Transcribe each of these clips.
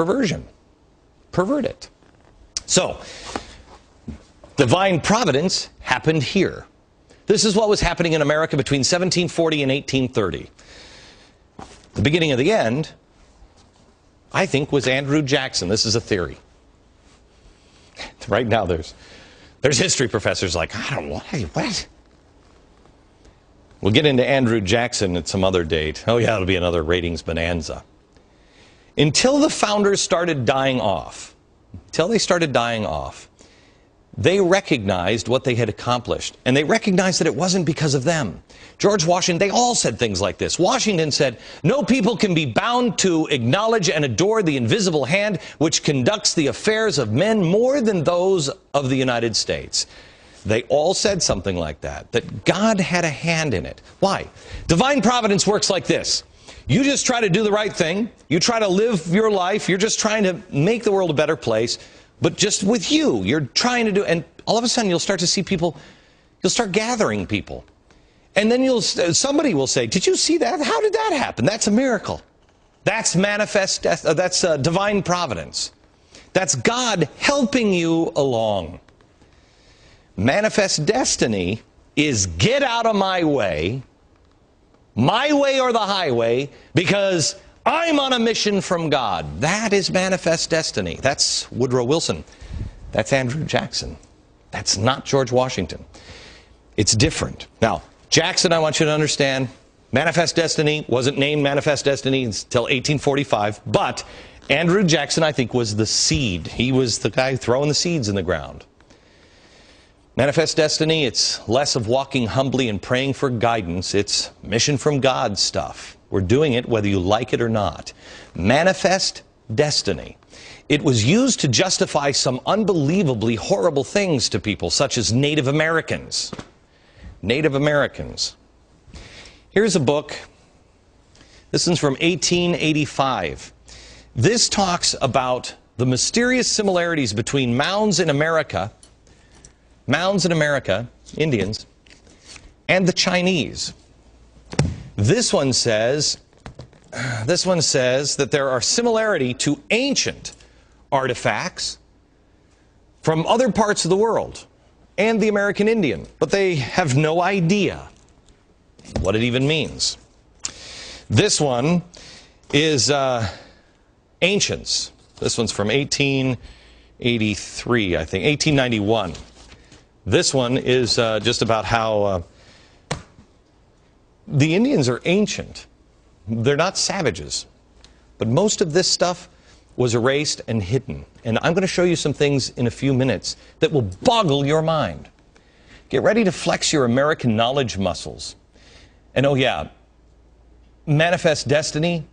perversion. Pervert it. So, divine providence happened here. This is what was happening in America between 1740 and 1830. The beginning of the end, I think, was Andrew Jackson. This is a theory. Right now there's history professors like, I don't know, hey, what? We'll get into Andrew Jackson at some other date. Oh yeah, it'll be another ratings bonanza. Until the founders started dying off, they recognized what they had accomplished. And they recognized that it wasn't because of them. George Washington, they all said things like this. Washington said, "No people can be bound to acknowledge and adore the invisible hand which conducts the affairs of men more than those of the United States." They all said something like that God had a hand in it. Why? Divine providence works like this. You just try to do the right thing. You try to live your life. You're just trying to make the world a better place. But just with you, you're trying to do, and all of a sudden you'll start to see people, you'll start gathering people. And then somebody will say, "Did you see that? How did that happen?" That's a miracle. That's that's divine providence. That's God helping you along. Manifest destiny is get out of my way or the highway, because I'm on a mission from God. That is manifest destiny. That's Woodrow Wilson. That's Andrew Jackson. That's not George Washington. It's different. Now, Jackson, I want you to understand, manifest destiny wasn't named manifest destiny until 1845, but Andrew Jackson, I think, was the seed. He was the guy throwing the seeds in the ground. Manifest destiny, it's less of walking humbly and praying for guidance. It's mission from God stuff. We're doing it whether you like it or not. Manifest destiny. It was used to justify some unbelievably horrible things to people, such as Native Americans. Native Americans. Here's a book. This one's from 1885. This talks about the mysterious similarities between mounds in America, Indians, and the Chinese. This one says that there are similarity to ancient artifacts from other parts of the world and the American Indian, but they have no idea what it even means. This one is Ancients. This one's from 1883, I think, 1891. This one is just about how the Indians are ancient. They're not savages. But most of this stuff was erased and hidden. And I'm going to show you some things in a few minutes that will boggle your mind. Get ready to flex your American knowledge muscles. And oh yeah, manifest destiny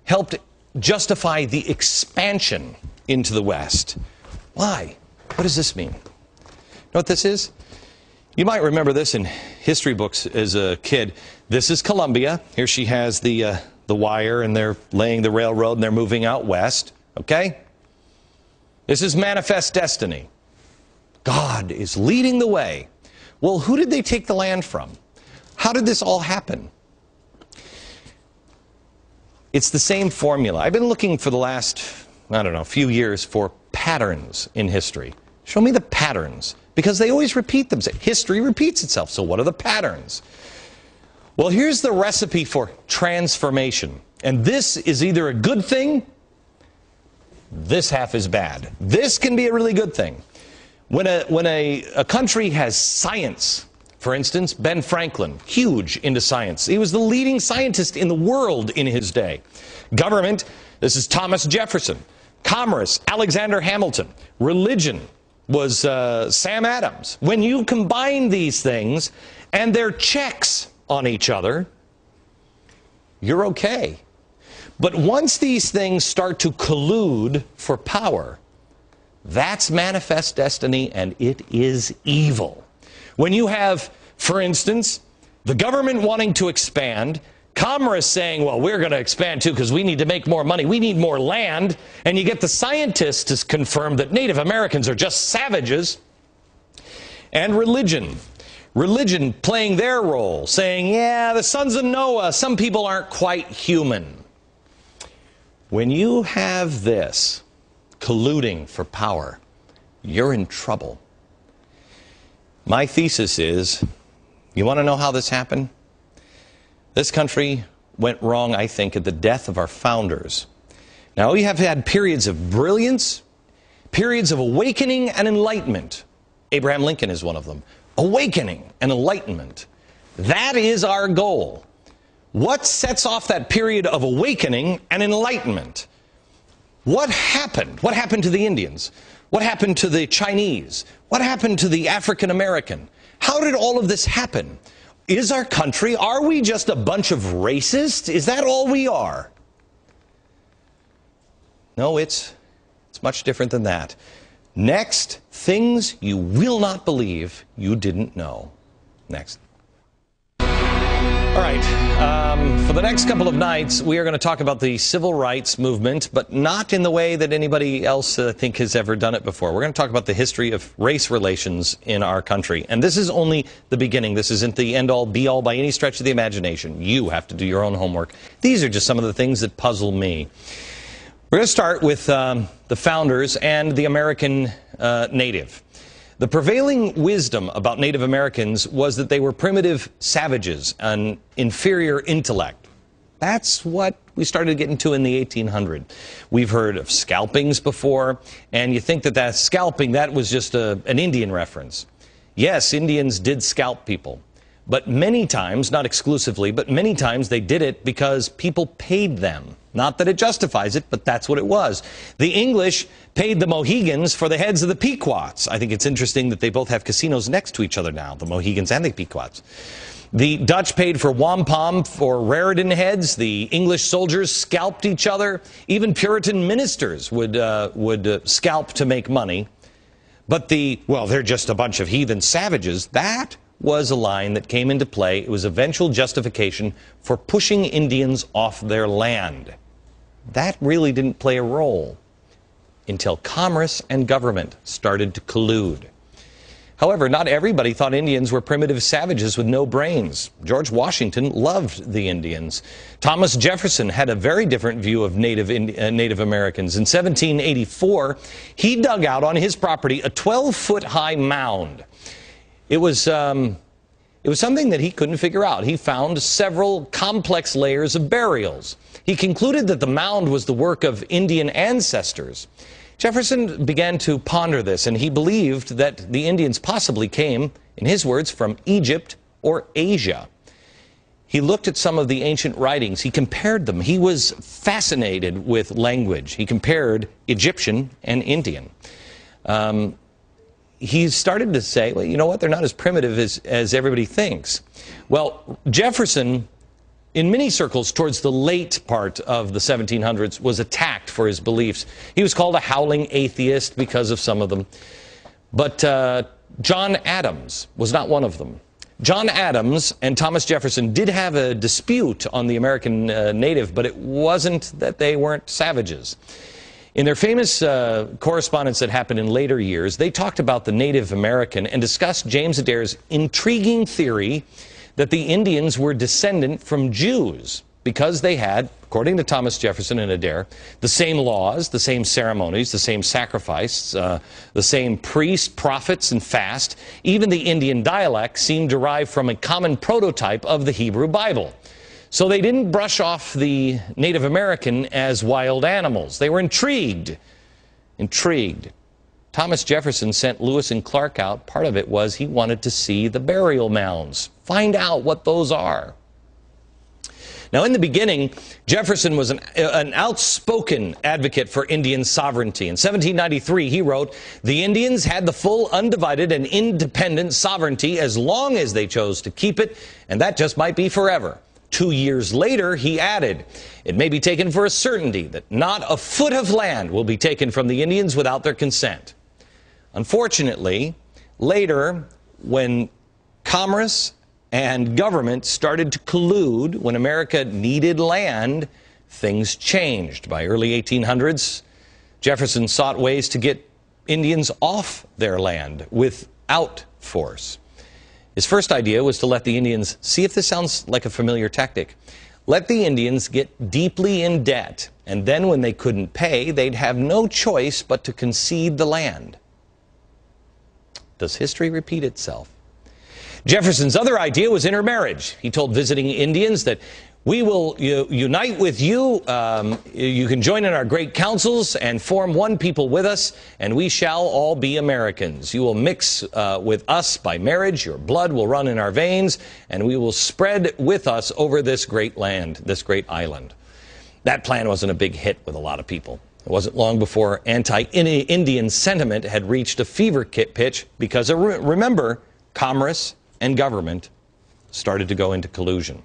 helped justify the expansion into the West. Why? What does this mean? You know what this is? You might remember this in history books as a kid. This is Columbia. Here she has the wire, and they're laying the railroad, and they're moving out west. Okay? This is manifest destiny. God is leading the way. Well, who did they take the land from? How did this all happen? It's the same formula. I've been looking for the last, few years for patterns in history. Show me the patterns. Because they always repeat themselves. History repeats itself. So what are the patterns? Well, here's the recipe for transformation. And this is either a good thing, this half is bad. This can be a really good thing. When a country has science, for instance, Ben Franklin, huge into science. He was the leading scientist in the world in his day. Government, this is Thomas Jefferson. Commerce, Alexander Hamilton. Religion was Sam Adams. When you combine these things and they're checks on each other, you're okay. But once these things start to collude for power, that's manifest destiny, and it is evil. When you have, for instance, the government wanting to expand, commerce saying, well, we're going to expand too because we need to make more money, we need more land, and you get the scientists to confirm that Native Americans are just savages, and religion playing their role, saying, yeah, the sons of Noah, some people aren't quite human. When you have this colluding for power, you're in trouble. My thesis is, you want to know how this happened? This country went wrong, I think, at the death of our founders. Now, we have had periods of brilliance, periods of awakening and enlightenment. Abraham Lincoln is one of them. Awakening and enlightenment. That is our goal. What sets off that period of awakening and enlightenment? What happened? What happened to the Indians? What happened to the Chinese? What happened to the African American? How did all of this happen? Is our country, are we just a bunch of racists? Is that all we are? No, it's much different than that. Next, things you will not believe you didn't know. Next. All right, for the next couple of nights, we are going to talk about the civil rights movement, but not in the way that anybody else, I think, has ever done it before. We're going to talk about the history of race relations in our country. And this is only the beginning. This isn't the end-all, be-all by any stretch of the imagination. You have to do your own homework. These are just some of the things that puzzle me. We're going to start with the founders and the American native. The prevailing wisdom about Native Americans was that they were primitive savages, an inferior intellect. That's what we started getting to in the 1800s. We've heard of scalpings before, and you think that that scalping, that was just an Indian reference. Yes, Indians did scalp people, but many times, not exclusively, but many times they did it because people paid them. Not that it justifies it, but that's what it was. The English paid the Mohegans for the heads of the Pequots. I think it's interesting that they both have casinos next to each other now, the Mohegans and the Pequots. The Dutch paid for wampum for Raritan heads. The English soldiers scalped each other. Even Puritan ministers would scalp to make money. But they're just a bunch of heathen savages. That was a line that came into play. It was eventual justification for pushing Indians off their land. That really didn't play a role until commerce and government started to collude. However, not everybody thought Indians were primitive savages with no brains. George Washington loved the Indians. Thomas Jefferson had a very different view of Native Americans. In 1784, he dug out on his property a 12-foot-high mound. It was something that he couldn't figure out. He found several complex layers of burials. He concluded that the mound was the work of Indian ancestors. Jefferson began to ponder this, and he believed that the Indians possibly came, in his words, from Egypt or Asia. He looked at some of the ancient writings. He compared them. He was fascinated with language. He compared Egyptian and Indian. He started to say, well, you know what, they're not as primitive as everybody thinks. Well, Jefferson, in many circles towards the late part of the 1700s, was attacked for his beliefs. He was called a howling atheist because of some of them. But John Adams was not one of them. John Adams and Thomas Jefferson did have a dispute on the American native, but it wasn't that they weren't savages. In their famous correspondence that happened in later years, they talked about the Native American and discussed James Adair's intriguing theory that the Indians were descendant from Jews because they had, according to Thomas Jefferson and Adair, the same laws, the same ceremonies, the same sacrifice, the same priests, prophets, and fast. Even the Indian dialect seemed derived from a common prototype of the Hebrew Bible. So they didn't brush off the Native American as wild animals. They were intrigued. Thomas Jefferson sent Lewis and Clark out. Part of it was he wanted to see the burial mounds, find out what those are. Now, in the beginning, Jefferson was an outspoken advocate for Indian sovereignty. In 1793, he wrote, "The Indians had the full, undivided, and independent sovereignty as long as they chose to keep it, and that just might be forever." 2 years later, he added, "It may be taken for a certainty that not a foot of land will be taken from the Indians without their consent." Unfortunately, later, when commerce and government started to collude, when America needed land, things changed. By early 1800s, Jefferson sought ways to get Indians off their land without force. His first idea was to let the Indians, see if this sounds like a familiar tactic, let the Indians get deeply in debt, and then when they couldn't pay, they'd have no choice but to concede the land. Does history repeat itself? Jefferson's other idea was intermarriage. He told visiting Indians that we will unite with you, you can join in our great councils and form one people with us, and we shall all be Americans. You will mix with us by marriage, your blood will run in our veins, and we will spread with us over this great land, this great island. That plan wasn't a big hit with a lot of people. It wasn't long before anti-Indian sentiment had reached a fever pitch because, remember, commerce and government started to go into collusion.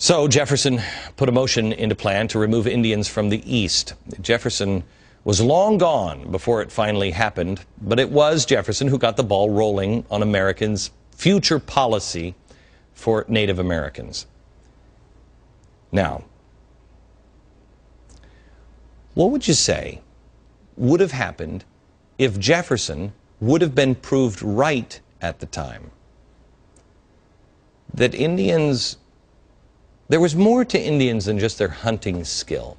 So Jefferson put a motion into plan to remove Indians from the East. Jefferson was long gone before it finally happened, but it was Jefferson who got the ball rolling on Americans' future policy for Native Americans. Now, what would you say would have happened if Jefferson would have been proved right at the time? That there was more to Indians than just their hunting skill.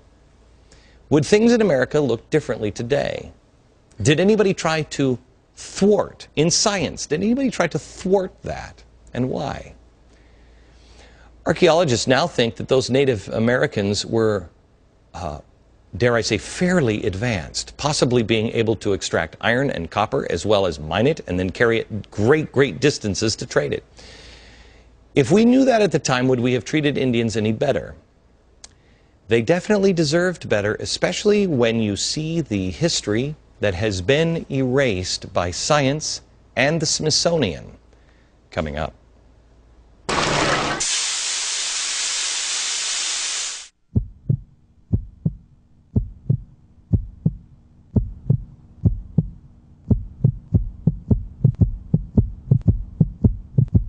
Would things in America look differently today? Did anybody try to thwart, in science, did anybody try to thwart that? And why? Archaeologists now think that those Native Americans were, dare I say, fairly advanced, possibly being able to extract iron and copper as well as mine it and then carry it great distances to trade it. If we knew that at the time, would we have treated Indians any better? They definitely deserved better, especially when you see the history that has been erased by science and the Smithsonian. Coming up.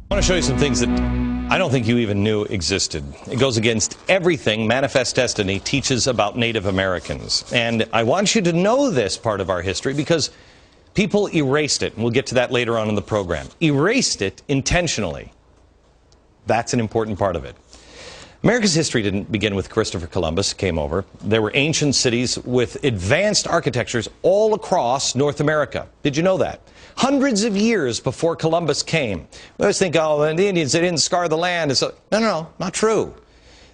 I want to show you some things that I don't think you even knew existed. It goes against everything Manifest Destiny teaches about Native Americans. And I want you to know this part of our history because people erased it. And we'll get to that later on in the program. Erased it intentionally. That's an important part of it. America's history didn't begin with Christopher Columbus came over. There were ancient cities with advanced architectures all across North America. Did you know that? Hundreds of years before Columbus came. We always think, oh, the Indians, they didn't scar the land. No, not true.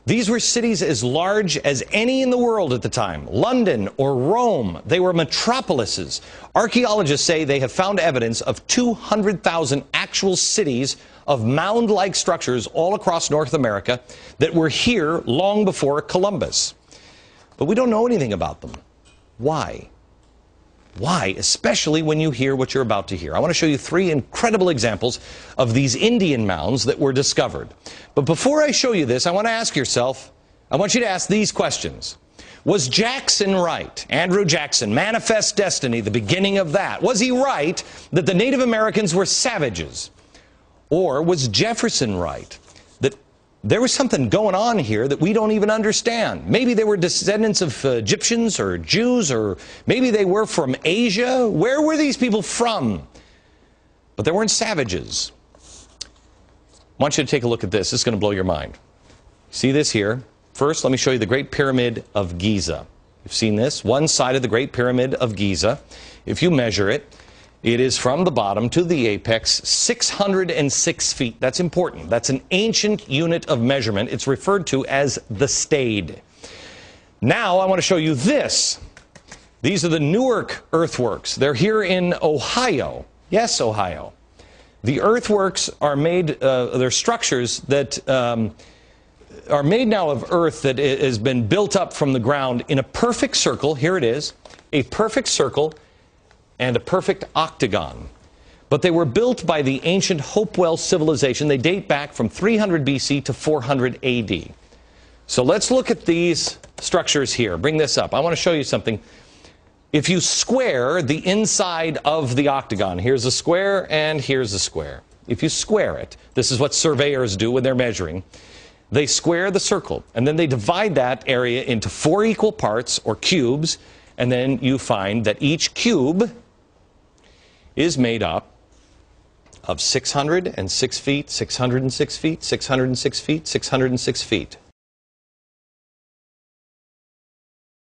These were cities as large as any in the world at the time. London or Rome, they were metropolises. Archaeologists say they have found evidence of 200,000 actual cities of mound-like structures all across North America that were here long before Columbus. But we don't know anything about them. Why? Why? Especially when you hear what you're about to hear. I want to show you 3 incredible examples of these Indian mounds that were discovered. But before I show you this, I want to ask yourself, I want you to ask these questions. Was Jackson right? Andrew Jackson, Manifest Destiny, the beginning of that. Was he right that the Native Americans were savages? Or was Jefferson right that there was something going on here that we don't even understand? Maybe they were descendants of Egyptians or Jews, or maybe they were from Asia. Where were these people from? But they weren't savages. I want you to take a look at this. This is going to blow your mind. See this here? First, let me show you the Great Pyramid of Giza. You've seen this? One side of the Great Pyramid of Giza. If you measure it, it is from the bottom to the apex 606 feet. That's important. That's an ancient unit of measurement. It's referred to as the stade. Now I want to show you this. These are the Newark earthworks. They're here in Ohio. Yes, Ohio. The earthworks are made, they're structures that are made now of earth that has been built up from the ground in a perfect circle. Here it is, a perfect circle and a perfect octagon. But they were built by the ancient Hopewell civilization. They date back from 300 BC to 400 AD. So let's look at these structures here. Bring this up. I want to show you something. If you square the inside of the octagon, here's a square and here's a square. If you square it, this is what surveyors do when they're measuring. They square the circle, and then they divide that area into 4 equal parts, or cubes, and then you find that each cube is made up of 606 feet, 606 feet, 606 feet, 606 feet.